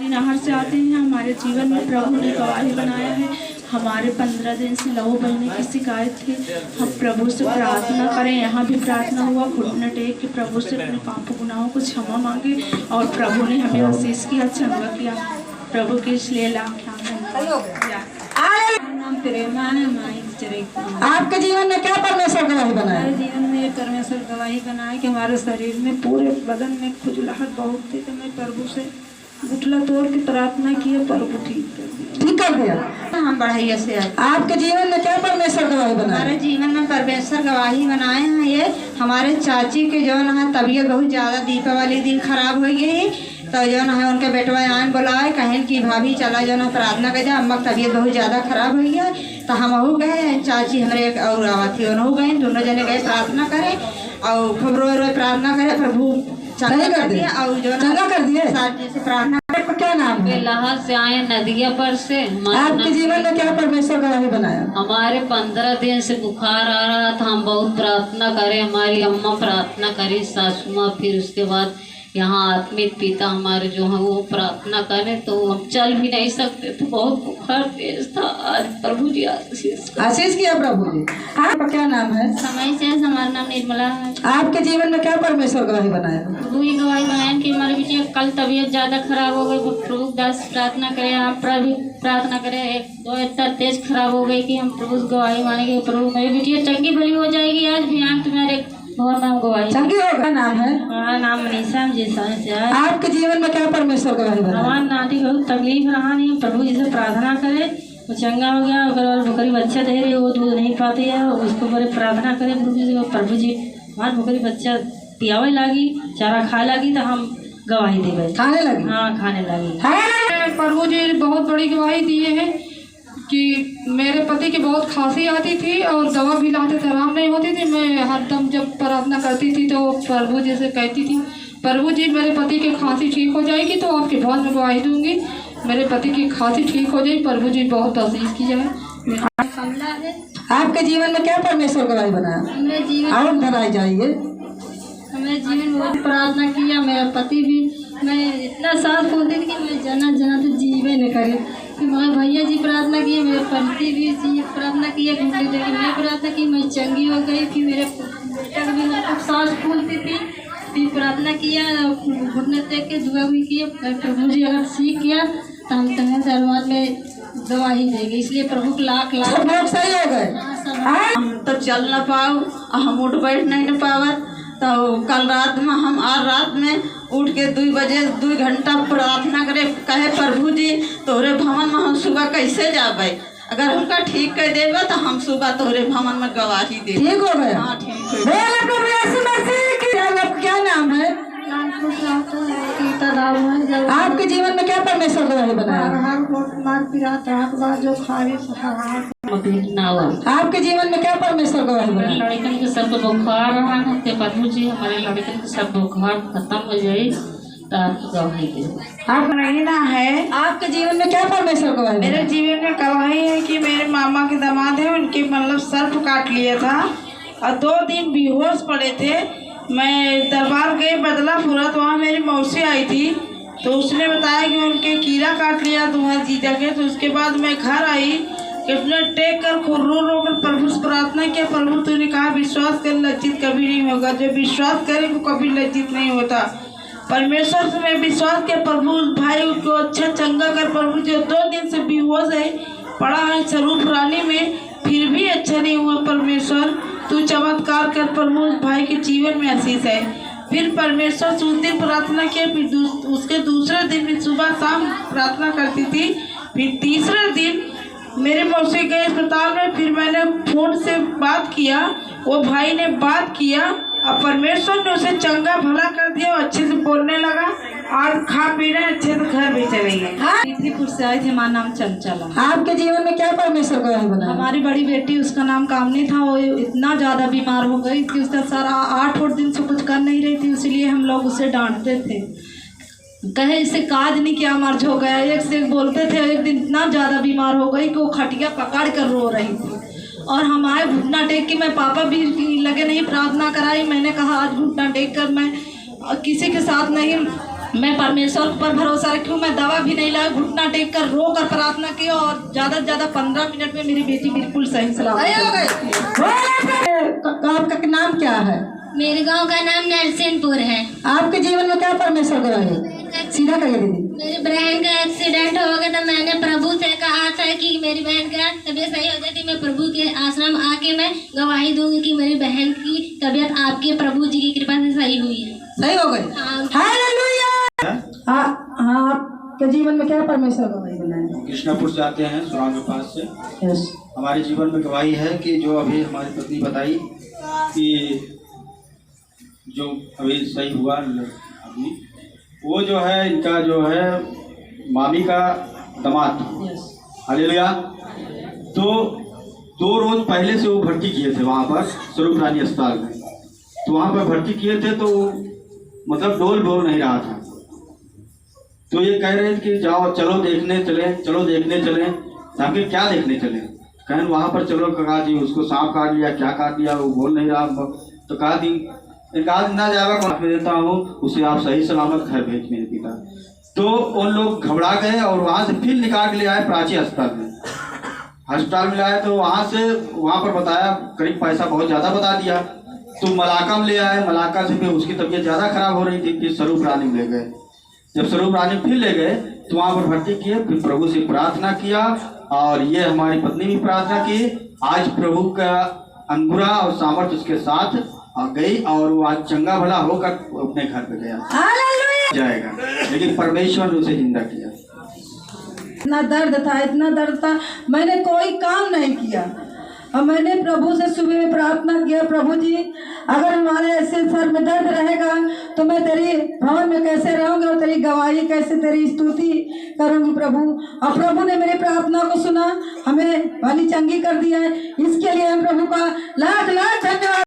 नहर से आते हैं। हमारे जीवन में प्रभु ने गवाही बनाया है। हमारे 15 दिन से लहू बहने की शिकायत थी। हम प्रभु से प्रार्थना करें, यहाँ भी प्रार्थना हुआ, घुटने टेक के प्रभु से अपने पाप गुनाहों को क्षमा मांगे और प्रभु ने हमें आशीष किया, चंगा किया। प्रभु के इसलिए आपके जीवन में क्या परमेश्वर गवाही बनाया? हमारे जीवन में परमेश्वर गवाही बनाया कि हमारे शरीर में पूरे बदन में खुजलाहट बहुत थी, तो मैं प्रभु से घुटला तोड़ के प्रार्थना की, प्रभु ठीक कर दिया। हम बढ़ाइए से आए। आपके जीवन में क्या परमेश्वर गवाही बनाया? हमारे जीवन में परमेश्वर गवाही बनाए हैं। ये हमारे चाची के जो है तबीयत बहुत ज़्यादा दीपावली दिन खराब हो गई, तो जो है उनके बेटवा आन बुलाए, कहें कि भाभी चला जो है प्रार्थना कर जा, अम्मा की तबीयत बहुत ज़्यादा खराब हो गया। तो हम हो गए, चाची हमारे और आवा थी, उन्होंने गए, दोनों जने गए प्रार्थना करें और खूब रो प्रार्थना करे, प्रभु चंगा कर दिया और जो चंगा कर दिया जैसे प्रार्थना। क्या नाम है? लाहौर से आए नदिया पर से। आपके जीवन में क्या परमेश्वर गवाही बनाया? हमारे 15 दिन से बुखार आ रहा था, हम बहुत प्रार्थना करें, हमारी अम्मा प्रार्थना करी, सासू माँ, फिर उसके बाद यहाँ आत्मिक पिता हमारे जो है वो प्रार्थना करें, तो हम चल भी नहीं सकते थे, बहुत बुखार तेज था। आज प्रभु जी आशीष किया प्रभु जी। आपका क्या नाम है? समय से हमारा नाम निर्मला है। आपके जीवन में क्या परमेश्वर गवाही बनाया? प्रभु ही गवाही बनाए कि हमारे बेटी कल तबीयत ज़्यादा खराब हो गई, प्रभु दास प्रार्थना करें, आप भी प्रार्थना करें, एक दो इतना तेज खराब हो गई कि हम प्रभु गवाही मानेंगे, प्रभु मेरी बेटी चंगी भली हो जाएगी। आज भी हम तुम्हारे बहुत नाम गवाही चंगी होगा। नाम है? हमारा नाम मनीषा जी से। आपके जीवन में क्या परमेश्वर गवाही बनाया? हमारे नाती बहुत तकलीफ रहा नहीं, प्रभु जी से प्रार्थना करे, वो चंगा हो गया। अगर बकरी बच्चा दे रही, वो दूध नहीं पाती है, उसको बड़े प्रार्थना करें प्रभु जी हमारे बकरी बच्चा पियावे लगी, चारा खाए लगी, तो हम गवाही देवे, खाने लगी। हाँ खाने लगी। प्रभु जी बहुत बड़ी गवाही दिए हैं कि मेरे पति की बहुत खांसी आती थी और दवा भी लाते थे, आराम नहीं होती थी। मैं हरदम जब प्रार्थना करती थी तो प्रभु जी से कहती थी, प्रभु जी मेरे पति की खांसी ठीक हो जाएगी तो आपके बहुत में गवाही दूंगी, मेरे पति की खांसी ठीक हो जाएगी, प्रभु जी बहुत आशीष की जाए। आपके जीवन में क्या परमेश्वर गवाही बनाया? हमारे जीवन और डराई जाइए। हमारे जीवन में बहुत प्रार्थना किया, मेरा पति भी, मैं इतना साथ बोलती थी कि मैं जना तो जीवे न करे, कि मगर भैया जी प्रार्थना किए, मेरे पति भी जी प्रार्थना किए, घुटने टेक मैं प्रार्थना की, मैं चंगी हो गई। फिर मेरे बेटा को भी मतलब सांस फूलती थी, फिर प्रार्थना किया, घुटने टेक के दुआ भी किए, प्रभु जी अगर सीख किया तो हम तुम्हें दरबार में गवाही देंगे, इसलिए प्रभु को लाख लाख सही हो गए। हम तो चल न पाओ, हम उठ बैठ नहीं न पावा, तो कल रात में हम रात में उठ के 2 बजे 2 घंटा प्रार्थना करे, कहे प्रभु जी तोरे भवन में हम सुबह कैसे जाबे, अगर उनका ठीक कर देवे तो हम सुबह तोरे भवन में गवाही दे। ठीक हो गया? हाँ ठीक है। क्या नाम है? आपके जीवन में क्या परमेश्वर गवाही बनाया? आपके जीवन में क्या परमेश्वर गवाही बनाया? लड़कन के सब बुखार रहा है, प्रभु जी हमारे लड़कन के सब बुखार खत्म हो जाए तो आपकी गवाही दे। आप महीना है। आपके जीवन में क्या परमेश्वर गवाही? मेरे जीवन में गवाही है कि मेरे मामा के दामाद है, उनके मतलब सर्प काट लिया था और 2 दिन बेहोश पड़े थे। मैं दरबार गई बदलापुरा, तो वहाँ मेरी मौसी आई थी, तो उसने बताया कि उनके कीड़ा काट लिया तुम्हारे जीजा के। तो उसके बाद मैं घर आई, अपने टेक कर रो रो कर प्रभु से प्रार्थना किया, प्रभु तूने कहा विश्वास कर लज्जित कभी नहीं होगा, जो विश्वास करे वो कभी लज्जित नहीं होता। परमेश्वर से मैं विश्वास किया, प्रभु भाई उसको अच्छा चंगा कर। प्रभु जो 2 दिन से बेहोश है, पड़ा है स्वरूप रानी में, फिर भी अच्छा नहीं हुआ। परमेश्वर तू चमत्कार कर, प्रभु भाई के जीवन में आशीष है। फिर परमेश्वर से उस दिन प्रार्थना किया, फिर उसके दूसरे दिन भी सुबह शाम प्रार्थना करती थी। फिर तीसरे दिन मेरे मौसी गए अस्पताल में, फिर मैंने फोन से बात किया, वो भाई ने बात किया और परमेश्वर ने उसे चंगा भला कर दिया, अच्छे से बोलने लगा और खा पी रहे अच्छे से घर भी चले गए। तीर्थीपुर से आए थे, हमारा नाम चंचला। आपके जीवन में क्या परमेश्वर गवाही बनाया? हमारी बड़ी बेटी, उसका नाम कामनी था, वो इतना ज़्यादा बीमार हो गई कि उसका सारा 8 दिन से कुछ कर नहीं रही थी, इसलिए हम लोग उसे डांटते थे, कहे इसे काज नहीं किया, मर्ज हो गया, एक से एक बोलते थे। एक दिन इतना ज़्यादा बीमार हो गई कि वो खटिया पकड़ कर रो रही थी और हम आए घुटना टेक के, मैं पापा भी लगे नहीं प्रार्थना कराई, मैंने कहा आज घुटना टेक कर मैं किसी के साथ नहीं मैं परमेश्वर पर भरोसा रखी हूँ। मैं दवा भी नहीं लाई, घुटना टेक कर रो कर प्रार्थना की और ज़्यादा से ज़्यादा 15 मिनट में मेरी बेटी बिल्कुल सही सलामत सही हो गई। आपका नाम क्या है? मेरे गांव का नाम नरसिंहपुर है। आपके जीवन में क्या परमेश्वर गवाही? सीधा कहिए दीदी। मेरी बहन का एक्सीडेंट हो गया था। मैंने प्रभु से कहा था कि मेरी बहन का तबीयत सही हो जाती, मैं प्रभु के आश्रम आके मैं गवाही दूंगी कि मेरी बहन की तबीयत आपके प्रभु जी की कृपा से सही हुई है। सही हो गई। हालेलुया। हाँ, आपके जीवन में क्या परमेश्वर गवाही बनाए? कृष्णापुर से आते हैं, सुराम के पास से। यस। हमारे जीवन में गवाही है कि जो अभी हमारी पत्नी बताई कि जो अभी सही हुआ अभी, वो जो है इनका जो है मामी का दामाद था। हालेलुया। तो 2 रोज पहले से वो भर्ती किए थे वहाँ पर स्वरूप रानी अस्पताल में। तो वहाँ पर भर्ती किए थे तो मतलब डोल बोल नहीं रहा था। तो ये कह रहे थे कि जाओ चलो देखने चले, चलो देखने चले। हमके क्या देखने चले? कहें वहाँ पर चलो। कहा जी उसको सांप काट लिया, क्या काट लिया, वो बोल नहीं रहा। तो कहा जी इनका ना जाएगा कौन में देता हूँ, उसे आप सही सलामत घर भेज मेरे पिता। तो उन लोग घबरा गए और वहाँ से फिर निकाल के ले आए प्राची अस्पताल में। अस्पताल में लाए तो वहाँ पर बताया, करीब पैसा बहुत ज़्यादा बता दिया। तो मलाका में ले आए। मलाका से फिर उसकी तबीयत ज़्यादा खराब हो रही थी, फिर स्वरूप रानी में ले गए। जब स्वरूप रानी फिर ले गए तो वहाँ पर भर्ती किए, फिर प्रभु से प्रार्थना किया और ये हमारी पत्नी भी प्रार्थना की। आज प्रभु का अंकुरा और सामर्थ्य उसके साथ आ गई और वो आज चंगा भला होकर अपने घर पे गया जाएगा। लेकिन परमेश्वर ने उसे जिंदा किया। इतना दर्द था, इतना दर्द था, मैंने कोई काम नहीं किया और मैंने प्रभु से सुबह में प्रार्थना किया, प्रभु जी अगर हमारे ऐसे सर में दर्द रहेगा तो मैं तेरी भवन में कैसे रहूँगी और तेरी गवाही कैसे, तेरी स्तुति करूँगी प्रभु। और प्रभु ने मेरी प्रार्थना को सुना, हमें भली चंगी कर दिया है। इसके लिए हम प्रभु का लाख लाख धन्यवाद।